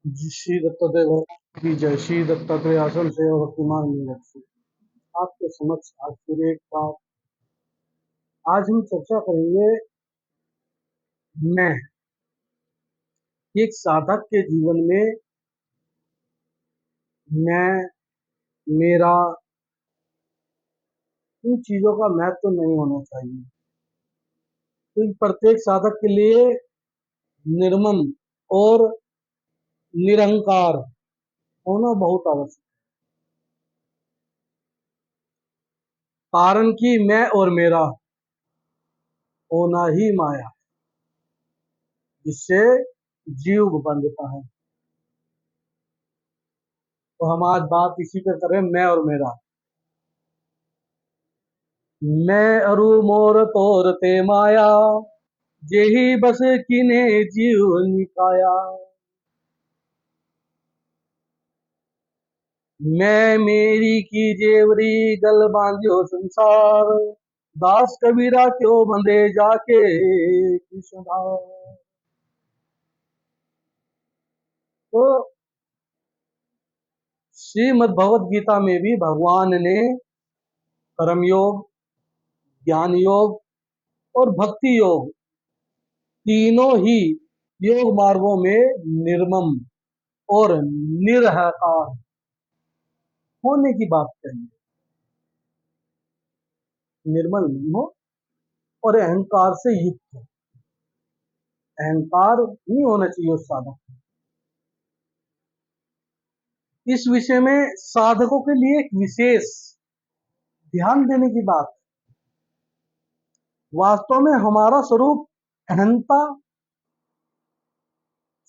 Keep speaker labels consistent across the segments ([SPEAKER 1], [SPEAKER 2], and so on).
[SPEAKER 1] श्री दत्तात्रेय की जय। श्री दत्तात्रेय आश्रम से वर्तमान में रखी आपके समक्ष आज फिर एक बात। आज हम चर्चा करेंगे मैं। एक साधक के जीवन में मैं, मेरा, इन चीजों का महत्व नहीं होना चाहिए। तो प्रत्येक साधक के लिए निर्मम और निरहंकार होना बहुत आवश्यक। कारण कि मैं और मेरा होना ही माया, जिससे जीव बंधता है। तो हम आज बात इसी पे करें, मैं और मेरा। मैं अरु मोर तोर ते माया, जेही बस किने जीव निकाया। मैं मेरी की जेवरी गल बांधियो संसार, दास कबीरा क्यों बंधे जाके कृष्णधार। तो श्रीमद् भगवत गीता में भी भगवान ने कर्मयोग, ज्ञान योग और भक्ति योग तीनों ही योग मार्गों में निर्मम और निरहंकार होने की बात कही। निर्मल नहीं हो और अहंकार से युक्त हो। अहंकार नहीं होना चाहिए उस साधक को। इस विषय में साधकों के लिए एक विशेष ध्यान देने की बात। वास्तव में हमारा स्वरूप अहंता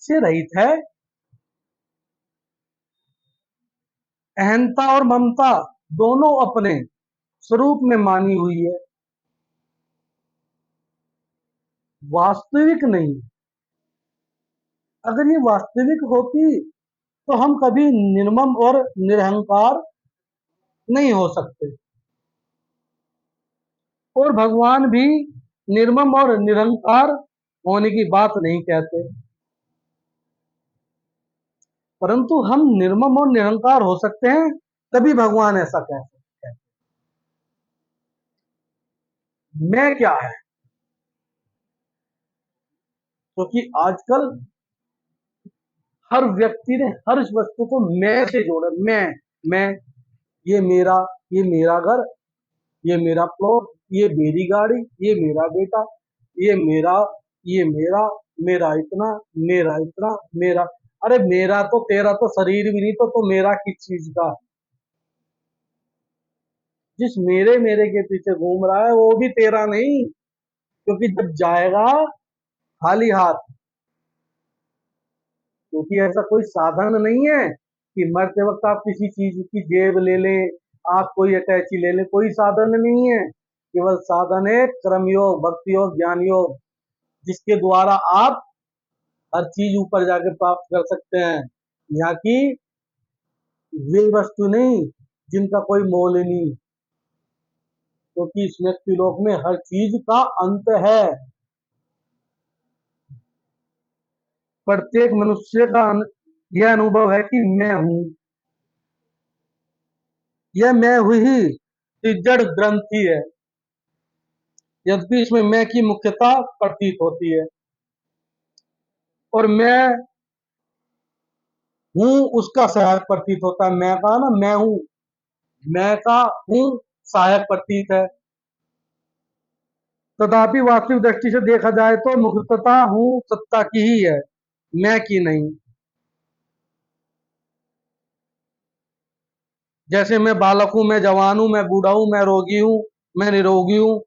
[SPEAKER 1] से रहित है। अहंता और ममता दोनों अपने स्वरूप में मानी हुई है, वास्तविक नहीं। अगर ये वास्तविक होती तो हम कभी निर्मम और निरहंकार नहीं हो सकते, और भगवान भी निर्मम और निरंकार होने की बात नहीं कहते। परंतु हम निर्मम और निरंकार हो सकते हैं, तभी भगवान ऐसा कह सकते हैं। मैं क्या है? क्योंकि आजकल हर व्यक्ति ने हर वस्तु को मैं से जोड़ा। मैं, ये मेरा घर, ये मेरा प्लॉट, ये मेरी गाड़ी, ये मेरा बेटा, ये मेरा, ये मेरा इतना, मेरा इतना, मेरा। अरे मेरा तो तेरा तो शरीर भी नहीं, तो मेरा किस चीज का? जिस मेरे मेरे के पीछे घूम रहा है वो भी तेरा नहीं, क्योंकि जब जाएगा खाली हाथ। क्योंकि ऐसा कोई साधन नहीं है कि मरते वक्त आप किसी चीज की जेब ले लें, आप कोई अटैची ले लें। कोई साधन नहीं है। केवल साधन है कर्मयोग, भक्ति योग, ज्ञान योग, जिसके द्वारा आप हर चीज ऊपर जाकर प्राप्त कर सकते हैं। यहाँ की वे वस्तु नहीं जिनका कोई मोल नहीं, क्योंकि इस व्यक्ति लोक में हर चीज का अंत है। प्रत्येक मनुष्य का यह अनुभव है कि मैं हूं। यह मैं हुई जड़ ग्रंथि है, यद्यपि इसमें मैं की मुख्यता प्रतीत होती है। और मैं हूं उसका सहायक प्रतीत होता है। मैं का ना, मैं हूं, मैं का हूं सहायक प्रतीत है। तथापि वास्तविक दृष्टि से देखा जाए तो मुख्यता हूं सत्ता की ही है, मैं की नहीं। जैसे मैं बालक हूं, मैं जवान हूं, मैं बूढ़ा हूं, मैं रोगी हूं, मैं निरोगी हूं,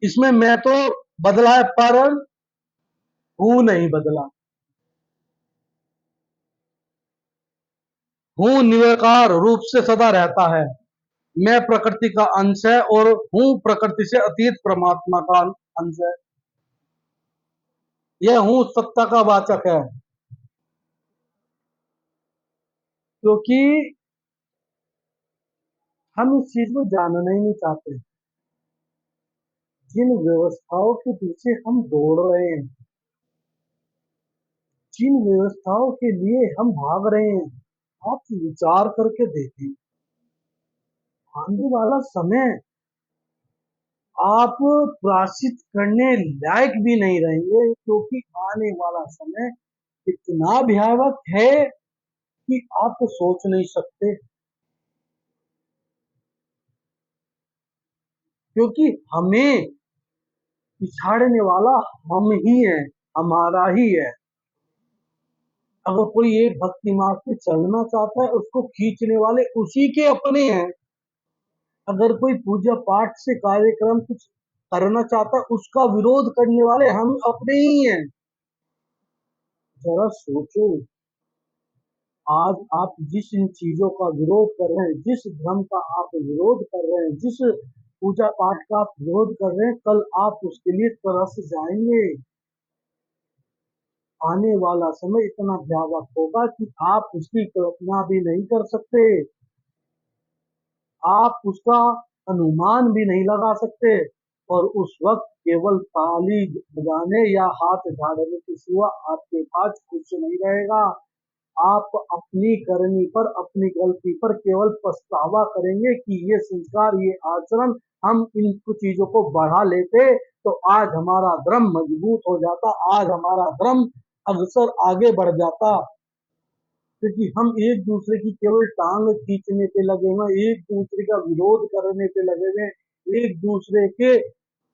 [SPEAKER 1] इसमें मैं तो बदला है, पर हूं नहीं बदला। हूं निराकार रूप से सदा रहता है। मैं प्रकृति का अंश है और हूं प्रकृति से अतीत परमात्मा का अंश है। यह हूं सत्ता का वाचक है। क्योंकि हम इस चीज को जानना ही नहीं चाहते। जिन व्यवस्थाओं के पीछे हम दौड़ रहे हैं, जिन व्यवस्थाओं के लिए हम भाग रहे हैं, आप विचार करके देखें, आने वाला समय आप प्रायश्चित करने लायक भी नहीं रहेंगे, क्योंकि आने वाला समय इतना भयावह है कि आप तो सोच नहीं सकते। क्योंकि हमें पिछाड़ने वाला हम ही है, हमारा ही है। अगर कोई एक भक्ति मार्ग पे चलना चाहता है, उसको खींचने वाले उसी के अपने हैं। अगर कोई पूजा पाठ से कार्यक्रम कुछ करना चाहता है, उसका विरोध करने वाले हम अपने ही हैं। जरा सोचो, आज आप जिस इन चीजों का विरोध कर रहे हैं, जिस धर्म का आप विरोध कर रहे हैं, जिस पूजा पाठ का आप विरोध कर रहे हैं, कल आप उसके लिए तरस जाएंगे। आने वाला समय इतना भयावह होगा कि आप उसकी कल्पना भी नहीं कर सकते, आप उसका अनुमान भी नहीं लगा सकते। और उस वक्त केवल ताली बजाने या हाथ झाड़ने के सिवा आपके पास कुछ नहीं रहेगा। आप अपनी करनी पर, अपनी गलती पर केवल पछतावा करेंगे कि ये संस्कार, ये आचरण, हम इन कुछ चीजों को बढ़ा लेते तो आज हमारा धर्म मजबूत हो जाता, आज हमारा धर्म अग्रसर आगे बढ़ जाता। क्योंकि हम एक दूसरे की केवल टांग खींचने पे लगे हुए, एक दूसरे का विरोध करने पे लगे हुए, एक दूसरे के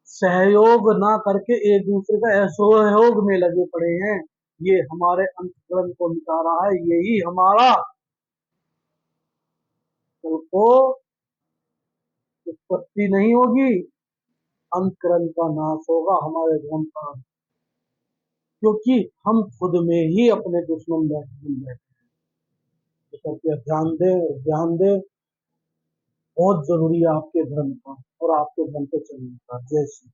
[SPEAKER 1] सहयोग ना करके एक दूसरे का असहयोग में लगे पड़े हैं। ये हमारे अंतकरण को मिटा रहा है, यही हमारा कल को उत्पत्ति नहीं होगी, अंतकरण का नाश होगा हमारे धर्म का। क्योंकि हम खुद में ही अपने दुश्मन बैठे, तो कृपया ध्यान दें, बहुत जरूरी है आपके धर्म का और आपके धर्म पे चलने का। जय श्री